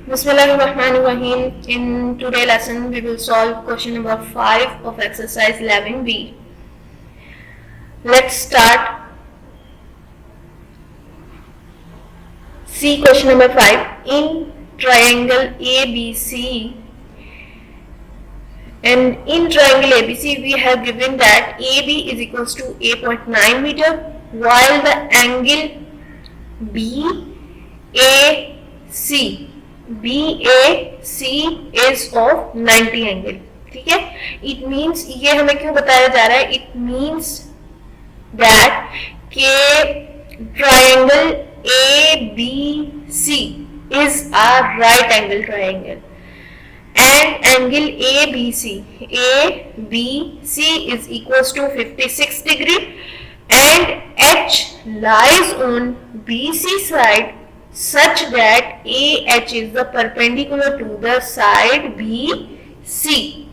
Bismillahirrahmanirrahim. In today's lesson, we will solve question number 5 of exercise 11b. Let's start. See question number 5. In triangle ABC, and in triangle ABC, we have given that AB is equals to 8.9 meter, while the angle BAC is of 90 angle. ठीक है, it means ये हमें क्यों बताया जा रहा है? It means that के triangle ABC is a right angle triangle and angle ABC is equals to 56 degree and H lies on BC side such that AH is the perpendicular to the side BC.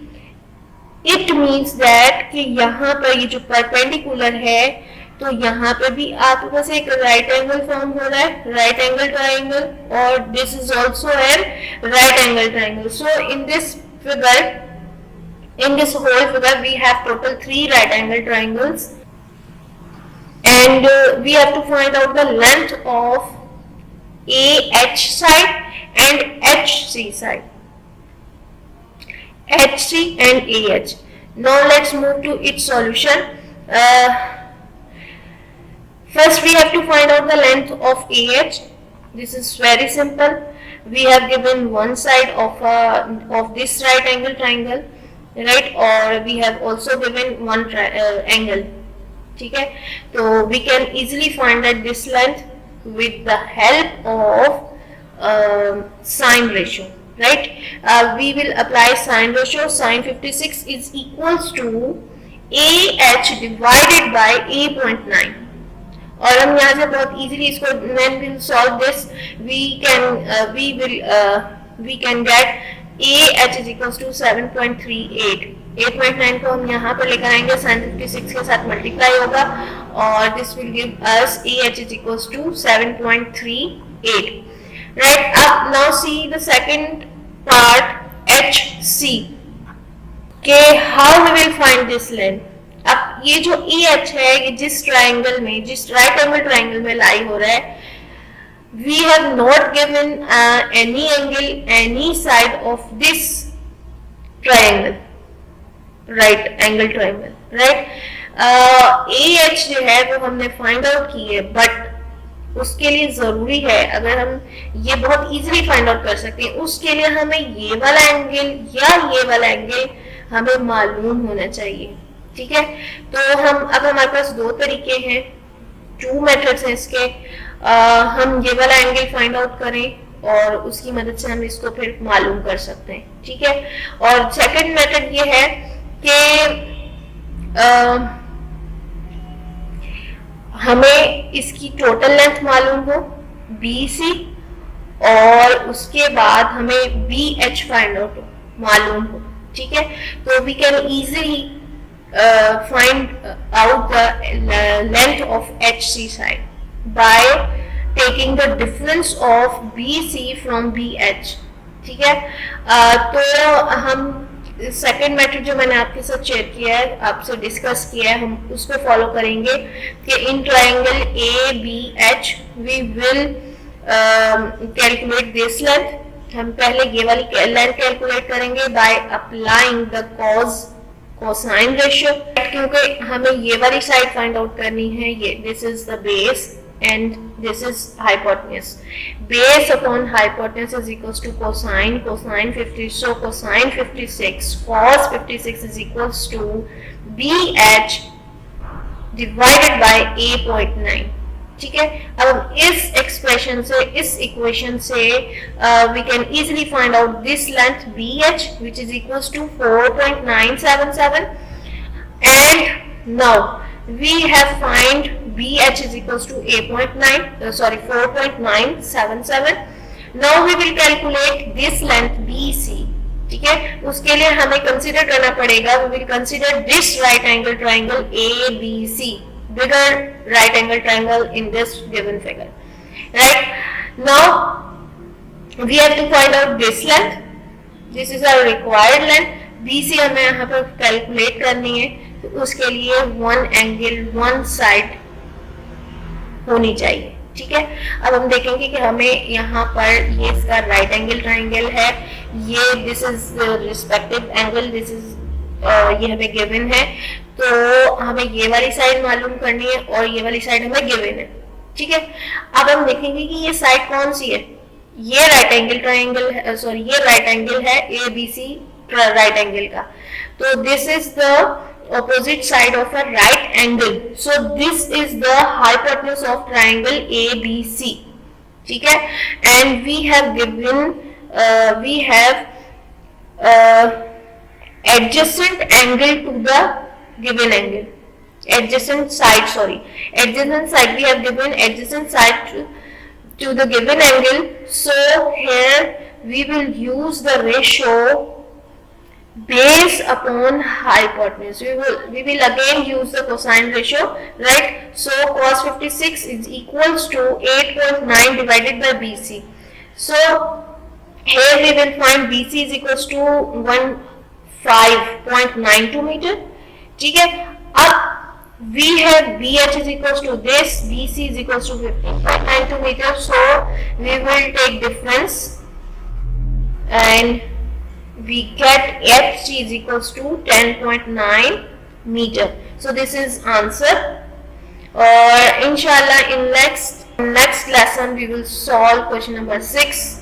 It means that कि यहाँ पर ये जो perpendicular है तो यहाँ पे भी आपके पास एक राइट एंगल फॉर्म हो रहा है, राइट एंगल ट्राइंगल, और this is also an right angle triangle. So in this figure, in this whole figure we have total 3 right angle triangles and we have to find out the length of AH side and HC side, HC and AH. Now let's move to its solution. First we have to find out the length of AH. This is very simple. We have given one side of this right angle triangle, right, or we have also given one angle. ठीक है, तो we can easily find that this length with the help of sine ratio, right? We will apply sine ratio. Sine 56 is equals to AH divided by 8.9. और हम यहाँ से बहुत easily इसको when we solve this we can get AH is equals to 7.38. 8.9 को हम यहाँ पर लेकर आएंगे, sin 56 के साथ मल्टीप्लाई होगा और this will give us AH is equals to 7.38. right? अब now see the second part, HC. के how we will find this length. अब ये जो AH है, ये जिस ट्राइंगल में, जिस राइट एंगल ट्राइंगल में लाई हो रहा है, we have not given any angle any side of this triangle, right angle triangle, right? AH जो है वो हमने फाइंड आउट की है, बट उसके लिए जरूरी है, अगर हम ये बहुत इजीली फाइंड आउट कर सकते हैं, उसके लिए हमें ये वाला एंगल या ये वाला एंगल हमें मालूम होना चाहिए. ठीक है, तो अब हमारे पास दो तरीके हैं, 2 मेथड्स हैं इसके. हम ये वाला एंगल फाइंड आउट करें और उसकी मदद से हम इसको फिर मालूम कर सकते हैं. ठीक है, और सेकंड मेथड ये है कि हमें इसकी टोटल लेंथ मालूम हो BC और उसके बाद हमें BH फाइंड आउट मालूम हो. ठीक है, तो we can easily find out the length of HC side by taking the difference of BC from BH. ठीक है, तो हम सेकेंड मेथड जो मैंने आपके साथ शेयर किया है, आपसे डिस्कस किया है, हम उसको फॉलो करेंगे कि in triangle ABH we will calculate this length. हम पहले ये वाली लेंथ कैलकुलेट करेंगे by applying the cosine ratio, क्योंकि हमें ये वाली साइड फाइंड आउट करनी है. ये this is the base and this is hypotenuse. Base upon hypotenuse is equals to cosine 50. So cosine 56 cos 56 is equals to BH divided by 8.9. ठीक है, अब इस एक्सप्रेशन से, इस इक्वेशन से we can easily find out this length BH which is equals to 4.977 and now we have find BH is equals to 4.977. now we will calculate this length BC. ठीक है, उसके लिए हमें कंसीडर करना पड़ेगा, we will consider this right angle triangle ABC, bigger right angle triangle in this given figure. Right now we have to find out this length, this is our required length. BC हमें यहाँ पर calculate करनी है, तो उसके लिए one angle one side होनी चाहिए, ठीक है। अब हम देखेंगे कि हमें यहाँ पर ये इसका राइट एंगल ट्राइंगल है, ये this is respective angle, this is ये हमें गिवन है, तो हमें ये वाली साइड मालूम करनी है और ये वाली साइड हमें गिवन है, ठीक है। अब हम देखेंगे कि ये साइड कौन सी है, ये राइट एंगल ट्राइंगल है, सॉरी ये राइट एंगल है ABC राइट एंगल का, तो this is the opposite side of a right angle, so this is the hypotenuse of triangle ABC, ठीक है। and we have given we have adjacent angle to the given angle, adjacent side we have given adjacent side to the given angle, so here we will use the ratio based upon hypotenuse. We will again use the cosine ratio, right? So cos 56 is equals to 8.9 divided by BC. So here we will find BC is equals to 15.92 meter, ठीक है। अब we have BH is equals to this, BC is equals to 15.92 meter, so we will take difference and we get HG is equals to 10.9 meter. So this is answer. Or inshallah in next lesson we will solve question number 6.